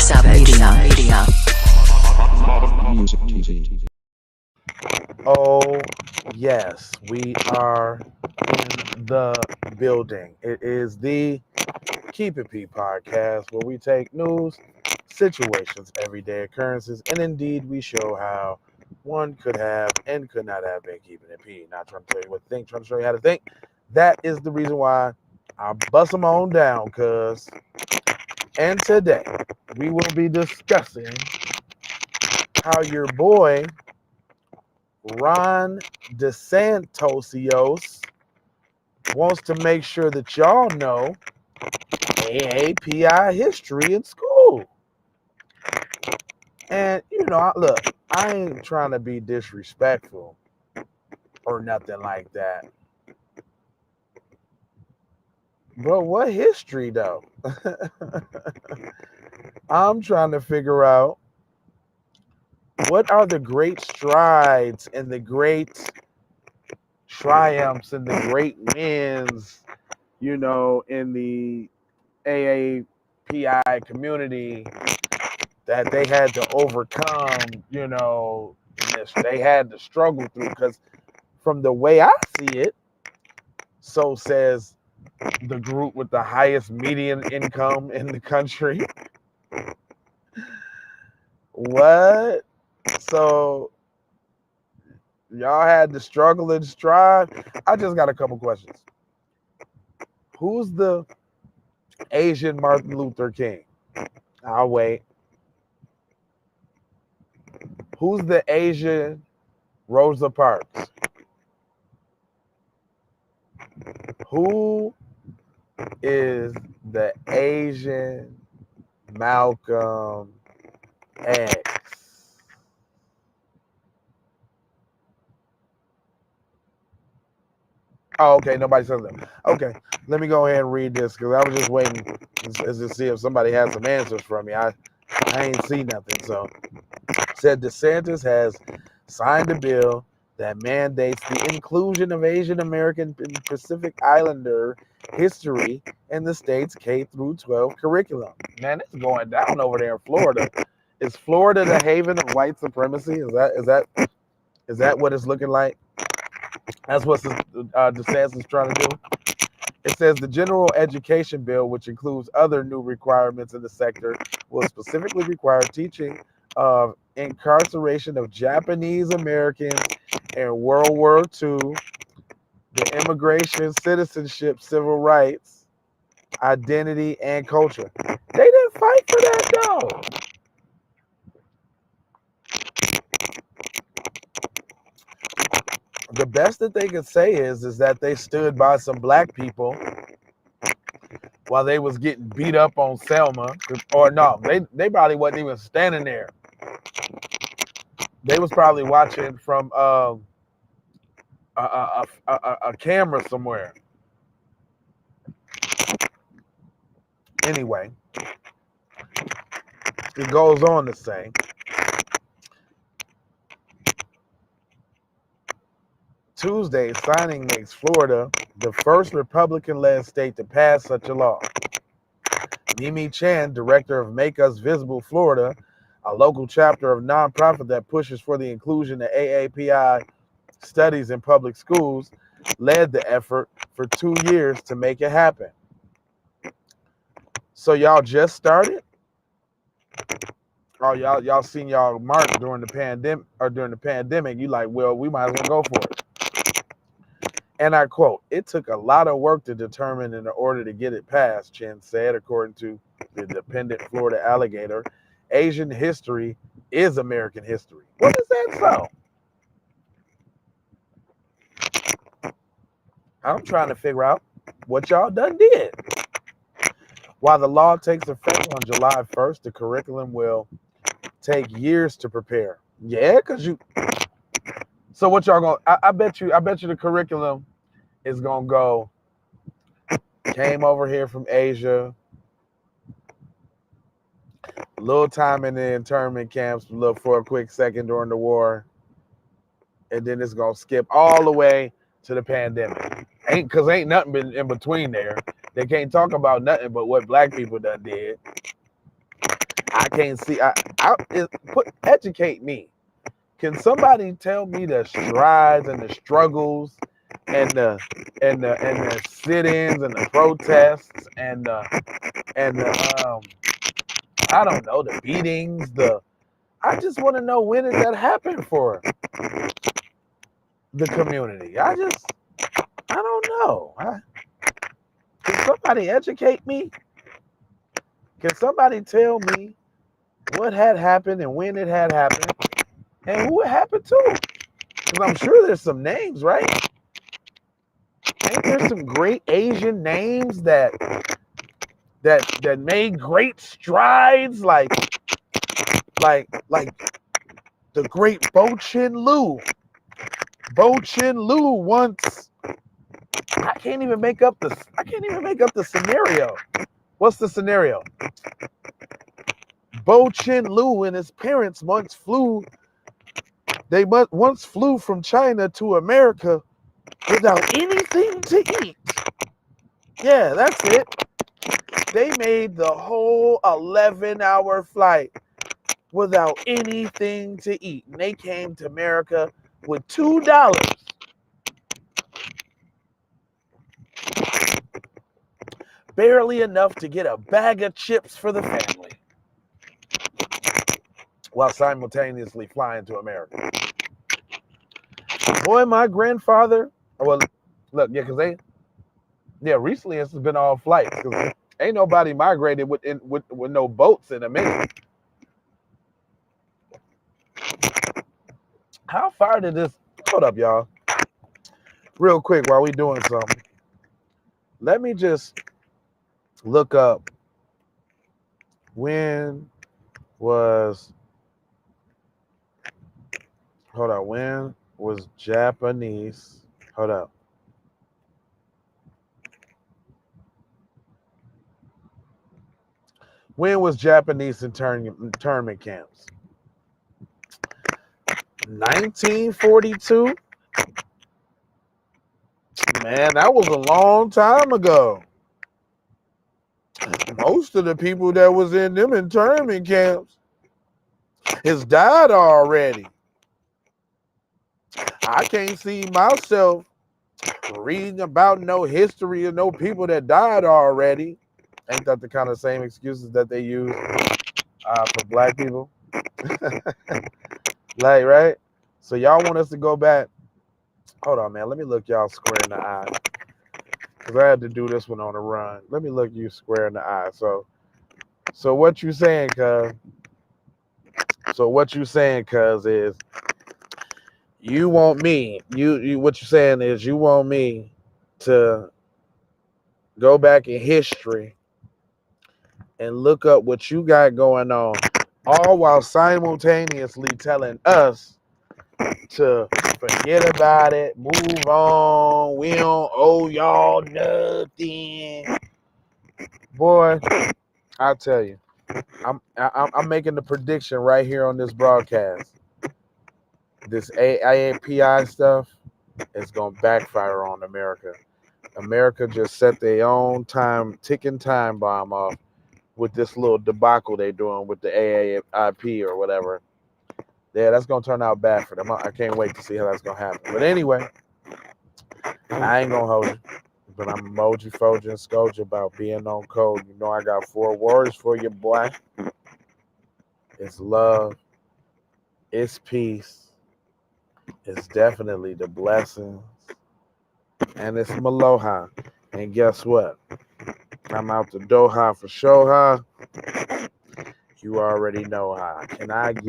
Media. Oh, yes, we are in the building. It is the Keep It P podcast where we take news, situations, everyday occurrences, and indeed we show how one could have and could not have been keeping it P. Not trying to tell you what to think, trying to show you how to think. That is the reason why I bust them on down, cuz. And today we will be discussing how your boy Ron DeSantis wants to make sure that y'all know AAPI history in school. And, look, I ain't trying to be disrespectful or nothing like that. But what history, though? I'm trying to figure out what are the great strides and the great triumphs and the great wins, in the AAPI community that they had to overcome, they had to struggle through. Because from the way I see it, so says the group with the highest median income in the country. What? So y'all had to struggle and strive. I just got a couple questions. Who's the Asian Martin Luther King? I'll wait. Who's the Asian Rosa Parks? Who is the Asian Malcolm X? Oh, okay. Nobody says that. Okay, let me go ahead and read this because I was just waiting to see if somebody had some answers for me. I ain't seen nothing. So, said DeSantis has signed a bill that mandates the inclusion of Asian American and Pacific Islander history in the state's K through 12 curriculum. Man, it's going down over there in Florida. Is Florida the haven of white supremacy? Is that what it's looking like? That's what DeSantis is trying to do. It says the general education bill, which includes other new requirements in the sector, will specifically require teaching of incarceration of Japanese Americans in World War II, the immigration, citizenship, civil rights, identity, and culture. They didn't fight for that, though. The best that they could say is that they stood by some black people while they was getting beat up on Selma. Or no, they probably wasn't even standing there. They was probably watching from a camera somewhere. Anyway, it goes on to say, Tuesday, signing makes Florida the first Republican-led state to pass such a law. Mimi Chan, director of Make Us Visible Florida, a local chapter of nonprofit that pushes for the inclusion of AAPI studies in public schools, led the effort for 2 years to make it happen. So y'all just started? Oh, y'all seen y'all mark during the pandemic, you like, well, we might as well go for it. And I quote, "It took a lot of work to determine in order to get it passed," Chen said, according to the Independent Florida Alligator. Asian history is American history. What is that so? I'm trying to figure out what y'all done did. While the law takes effect on July 1st, the curriculum will take years to prepare. Yeah, because you... So what y'all gonna... I bet you the curriculum is gonna go, came over here from Asia, a little time in the internment camps, for a quick second during the war, and then it's gonna skip all the way to the pandemic. Ain't nothing been in between there. They can't talk about nothing but what black people done did. I can't see. Educate me. Can somebody tell me the strides and the struggles and the sit-ins and the protests and the I don't know, the beatings, I just want to know, when did that happen for the community? I don't know. Can somebody educate me? Can somebody tell me what had happened and when it had happened and who it happened to? Because I'm sure there's some names, right? Ain't there some great Asian names that made great strides, like the great Bo Chin Lu. Bo Chin Lu once. I can't even make up the scenario. What's the scenario? Bo Chin Lu and his parents once flew from China to America without anything to eat. Yeah, that's it. They made the whole 11-hour flight without anything to eat. And they came to America with $2. Barely enough to get a bag of chips for the family, while simultaneously flying to America. Boy, my grandfather, well, look, yeah, because recently it's been all flights, because ain't nobody migrated with no boats in a minute. How far did this, hold up, y'all, real quick while we doing something. Let me just look up when was Japanese, hold up. When was Japanese internment camps? 1942? Man, that was a long time ago. Most of the people that was in them internment camps has died already. I can't see myself reading about no history of no people that died already. Ain't that the kind of same excuses that they use for black people? Like, right? So y'all want us to go back? Hold on, man. Let me look y'all square in the eye, because I had to do this one on the run. Let me look you square in the eye. So what you saying, cuz? So what you saying, cuz, is you want me, what you're saying is you want me to go back in history and look up what you got going on, all while simultaneously telling us to forget about it, move on, we don't owe y'all nothing. Boy, I tell you, I'm making the prediction right here on this broadcast. This AAPI stuff is going to backfire on America. America just set their own ticking time bomb off with this little debacle they're doing with the AAPI or whatever. Yeah, that's going to turn out bad for them. I can't wait to see how that's going to happen. But anyway, I ain't going to hold you. But I'm emoji, foji, and scourge about being on code. You know I got 4 words for you, boy. It's love. It's peace. It's definitely the blessings. And it's Maloha. And guess what? I'm out the Doha for Shoha. You already know how. Can I get